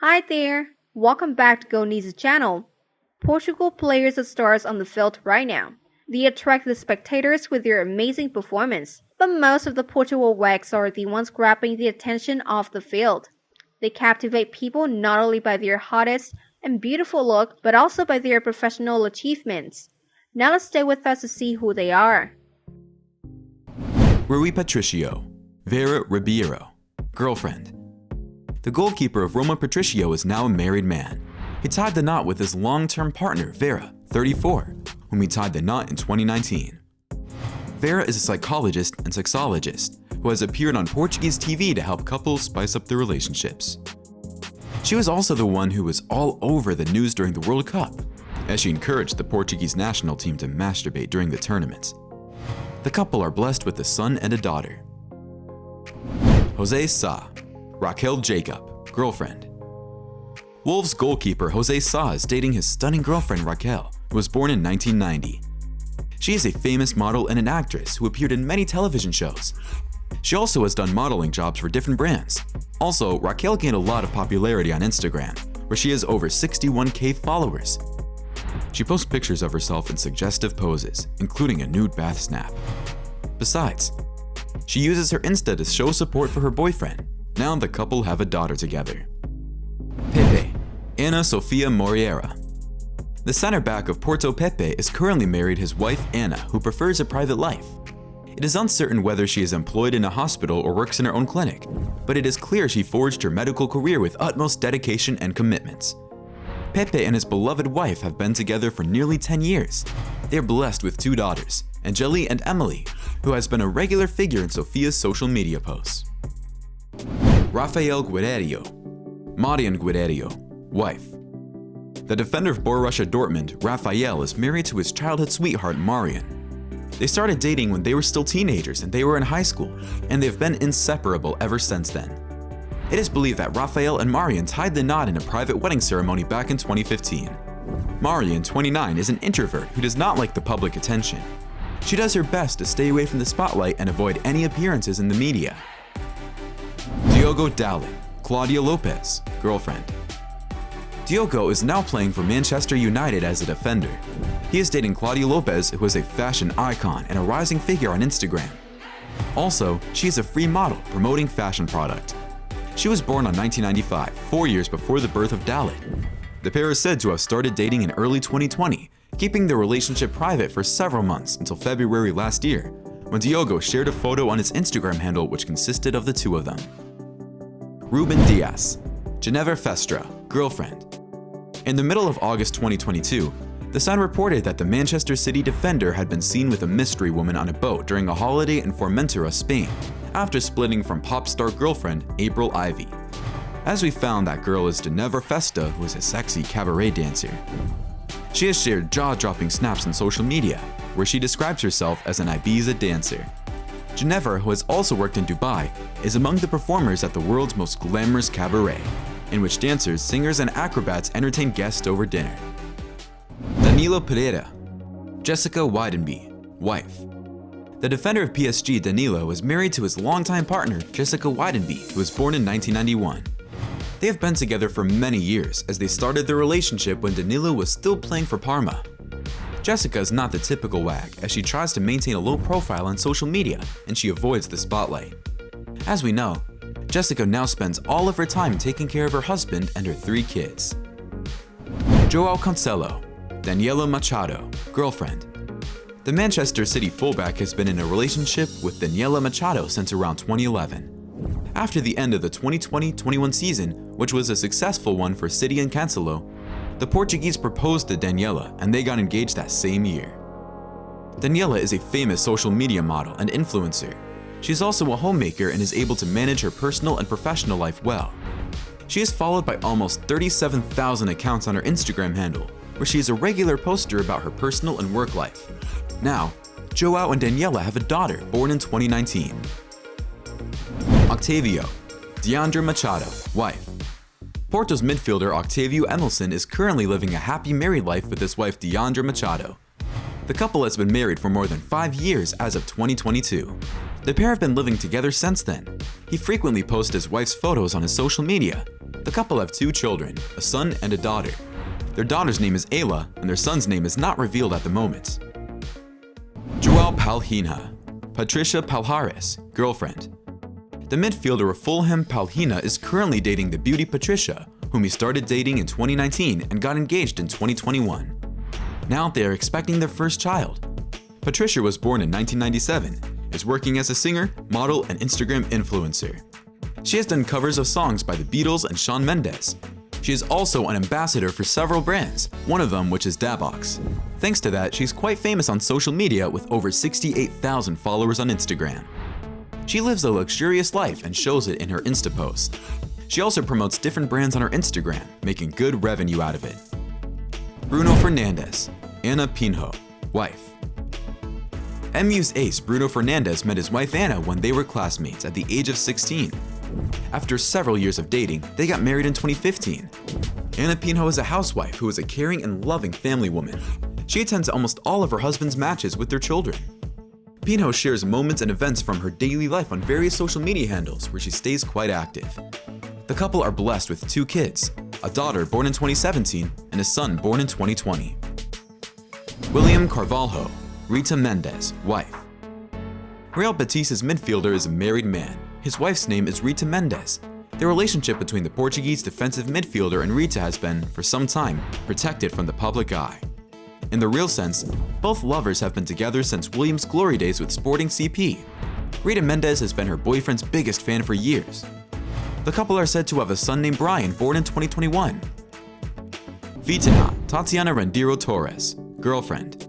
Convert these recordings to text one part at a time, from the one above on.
Hi there! Welcome back to GoalNiza channel. Portugal players the stars on the field right now. They attract the spectators with their amazing performance, but most of the Portugal Wags are the ones grabbing the attention off the field. They captivate people not only by their hottest and beautiful look, but also by their professional achievements. Now let's stay with us to see who they are. Rui Patricio, Vera Ribeiro, girlfriend. The goalkeeper of Roma Patricio is now a married man. He tied the knot with his long-term partner, Vera, 34, whom he tied the knot in 2019. Vera is a psychologist and sexologist who has appeared on Portuguese TV to help couples spice up their relationships. She was also the one who was all over the news during the World Cup, as she encouraged the Portuguese national team to masturbate during the tournament. The couple are blessed with a son and a daughter. Jose Sa, Raquel Jacob, girlfriend. Wolves goalkeeper Jose Sa is dating his stunning girlfriend Raquel, who was born in 1990. She is a famous model and an actress who appeared in many television shows. She also has done modeling jobs for different brands. Also, Raquel gained a lot of popularity on Instagram, where she has over 61,000 followers. She posts pictures of herself in suggestive poses, including a nude bath snap. Besides, she uses her Insta to show support for her boyfriend. Now the couple have a daughter together. Pepe, Ana Sofia Moreira. The center back of Porto Pepe is currently married to his wife Ana, who prefers a private life. It is uncertain whether she is employed in a hospital or works in her own clinic, but it is clear she forged her medical career with utmost dedication and commitments. Pepe and his beloved wife have been together for nearly 10 years. They are blessed with 2 daughters, Angeli and Emily, who has been a regular figure in Sofia's social media posts. Rafael Guerreiro, Marian Guerreiro, wife. The defender of Borussia Dortmund, Rafael, is married to his childhood sweetheart Marian. They started dating when they were still teenagers and they were in high school, and they have been inseparable ever since then. It is believed that Rafael and Marian tied the knot in a private wedding ceremony back in 2015. Marian, 29, is an introvert who does not like the public attention. She does her best to stay away from the spotlight and avoid any appearances in the media. Diogo Dalot, Claudia Lopez, girlfriend. Diogo is now playing for Manchester United as a defender. He is dating Claudia Lopez, who is a fashion icon and a rising figure on Instagram. Also, she is a free model promoting fashion product. She was born in 1995, 4 years before the birth of Dalot. The pair is said to have started dating in early 2020, keeping their relationship private for several months until February last year, when Diogo shared a photo on his Instagram handle which consisted of the 2 of them. Ruben Dias, Ginevra Festra, girlfriend. In the middle of August 2022, The Sun reported that the Manchester City defender had been seen with a mystery woman on a boat during a holiday in Formentera, Spain, after splitting from pop star girlfriend April Ivy. As we found, that girl is Ginevra Festa, who is a sexy cabaret dancer. She has shared jaw-dropping snaps on social media, where she describes herself as an Ibiza dancer. Ginevra, who has also worked in Dubai, is among the performers at the world's most glamorous cabaret, in which dancers, singers, and acrobats entertain guests over dinner. Danilo Pereira, Jessica Widenby, wife. The defender of PSG, Danilo, is married to his longtime partner, Jessica Widenby, who was born in 1991. They have been together for many years, as they started their relationship when Danilo was still playing for Parma. Jessica is not the typical wag, as she tries to maintain a low profile on social media, and she avoids the spotlight. As we know, Jessica now spends all of her time taking care of her husband and her 3 kids. Joao Cancelo, Daniela Machado, girlfriend. The Manchester City fullback has been in a relationship with Daniela Machado since around 2011. After the end of the 2020-21 season, which was a successful one for City and Cancelo, the Portuguese proposed to Daniela and they got engaged that same year. Daniela is a famous social media model and influencer. She's also a homemaker and is able to manage her personal and professional life well. She is followed by almost 37,000 accounts on her Instagram handle, where she is a regular poster about her personal and work life. Now, Joao and Daniela have a daughter born in 2019. Octavio, Deandra Machado, wife. Porto's midfielder Octavio Emerson is currently living a happy married life with his wife Deandra Machado. The couple has been married for more than 5 years as of 2022. The pair have been living together since then. He frequently posts his wife's photos on his social media. The couple have 2 children, a son and a daughter. Their daughter's name is Ayla, and their son's name is not revealed at the moment. Joao Palhinha, Patricia Palhares, girlfriend. The midfielder of Fulham, Palhinha, is currently dating the beauty Patricia, whom he started dating in 2019 and got engaged in 2021. Now they are expecting their first child. Patricia was born in 1997, is working as a singer, model, and Instagram influencer. She has done covers of songs by the Beatles and Shawn Mendes. She is also an ambassador for several brands, one of them which is Dabox. Thanks to that, she's quite famous on social media with over 68,000 followers on Instagram. She lives a luxurious life and shows it in her Insta post. She also promotes different brands on her Instagram, making good revenue out of it. Bruno Fernandes, Ana Pinho, wife. MU's ace Bruno Fernandes met his wife Anna when they were classmates at the age of 16. After several years of dating, they got married in 2015. Ana Pinho is a housewife who is a caring and loving family woman. She attends almost all of her husband's matches with their children. Pinho shares moments and events from her daily life on various social media handles where she stays quite active. The couple are blessed with 2 kids, a daughter born in 2017 and a son born in 2020. William Carvalho, Rita Mendes, wife. Real Betis's midfielder is a married man. His wife's name is Rita Mendes. The relationship between the Portuguese defensive midfielder and Rita has been, for some time, protected from the public eye. In the real sense, both lovers have been together since William's glory days with Sporting CP. Rita Mendes has been her boyfriend's biggest fan for years. The couple are said to have a son named Brian, born in 2021. Vitinha, Tatiana Rendiro Torres, girlfriend.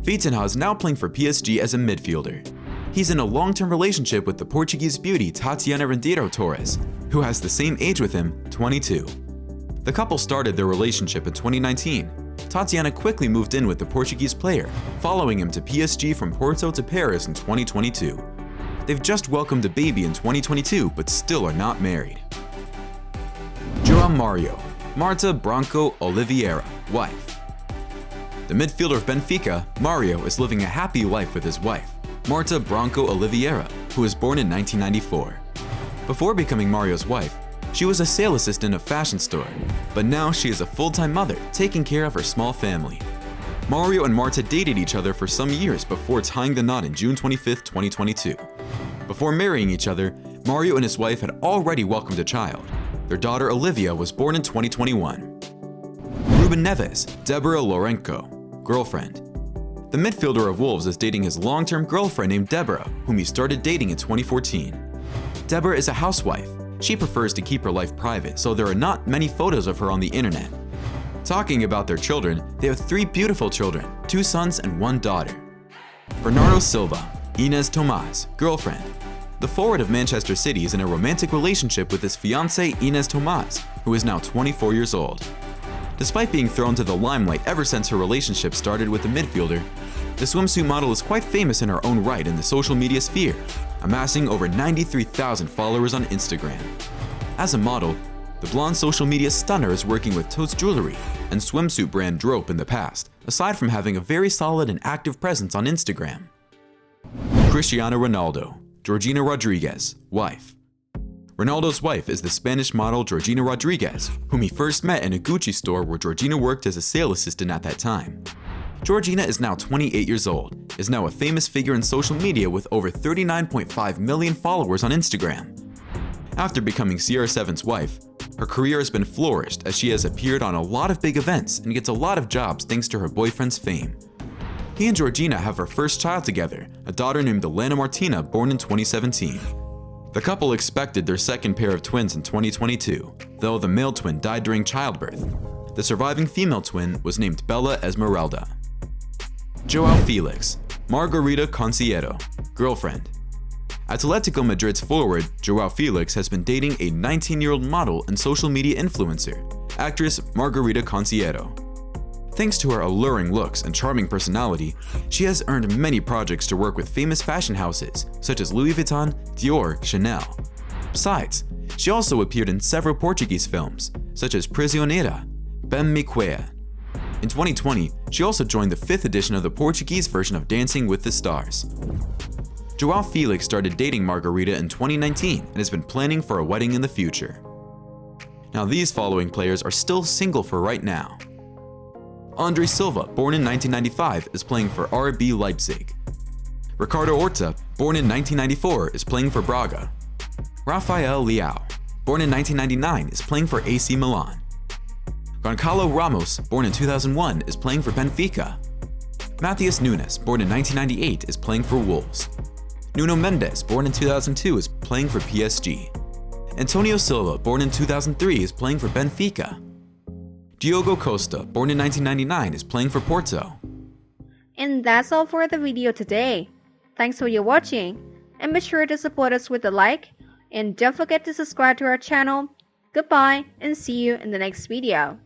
Vitinha is now playing for PSG as a midfielder. He's in a long-term relationship with the Portuguese beauty Tatiana Rendiro Torres, who has the same age with him, 22. The couple started their relationship in 2019. Tatiana quickly moved in with the Portuguese player, following him to PSG from Porto to Paris in 2022. They've just welcomed a baby in 2022, but still are not married. Joao Mario, Marta Branco Oliveira, wife. The midfielder of Benfica, Mario, is living a happy life with his wife, Marta Branco Oliveira, who was born in 1994. Before becoming Mario's wife, she was a sales assistant at a fashion store, but now she is a full-time mother taking care of her small family. Mario and Marta dated each other for some years before tying the knot in June 25, 2022. Before marrying each other, Mario and his wife had already welcomed a child. Their daughter Olivia was born in 2021. Ruben Neves, Deborah Lourenco, girlfriend. The midfielder of Wolves is dating his long-term girlfriend named Deborah, whom he started dating in 2014. Deborah is a housewife. She prefers to keep her life private, so there are not many photos of her on the internet. Talking about their children, they have 3 beautiful children, 2 sons and 1 daughter. Bernardo Silva, Inês Tomás, girlfriend. The forward of Manchester City is in a romantic relationship with his fiancée Inês Tomás, who is now 24 years old. Despite being thrown to the limelight ever since her relationship started with the midfielder, the swimsuit model is quite famous in her own right in the social media sphere, amassing over 93,000 followers on Instagram. As a model, the blonde social media stunner is working with Toast Jewelry and swimsuit brand Drope in the past, aside from having a very solid and active presence on Instagram. Cristiano Ronaldo, Georgina Rodriguez, wife. Ronaldo's wife is the Spanish model Georgina Rodriguez, whom he first met in a Gucci store where Georgina worked as a sales assistant at that time. Georgina is now 28 years old, is now a famous figure in social media with over 39.5 million followers on Instagram. After becoming CR7's wife, her career has been flourished as she has appeared on a lot of big events and gets a lot of jobs thanks to her boyfriend's fame. He and Georgina have her first child together, a daughter named Elena Martina, born in 2017. The couple expected their second pair of twins in 2022, though the male twin died during childbirth. The surviving female twin was named Bella Esmeralda. Joao Felix, Margarita Conceiero, girlfriend. Atletico Madrid's forward, Joao Felix, has been dating a 19-year-old model and social media influencer, actress Margarita Conceiero. Thanks to her alluring looks and charming personality, she has earned many projects to work with famous fashion houses such as Louis Vuitton, Dior, Chanel. Besides, she also appeared in several Portuguese films, such as Prisioneira, Bem Me Quer. In 2020, she also joined the 5th edition of the Portuguese version of Dancing with the Stars. Joao Felix started dating Margarita in 2019 and has been planning for a wedding in the future. Now these following players are still single for right now. Andre Silva, born in 1995, is playing for RB Leipzig. Ricardo Horta, born in 1994, is playing for Braga. Rafael Leao, born in 1999, is playing for AC Milan. Goncalo Ramos, born in 2001, is playing for Benfica. Matheus Nunes, born in 1998, is playing for Wolves. Nuno Mendes, born in 2002, is playing for PSG. Antonio Silva, born in 2003, is playing for Benfica. Diogo Costa, born in 1999, is playing for Porto. And that's all for the video today. Thanks for your watching, and be sure to support us with a like, and don't forget to subscribe to our channel. Goodbye, and see you in the next video.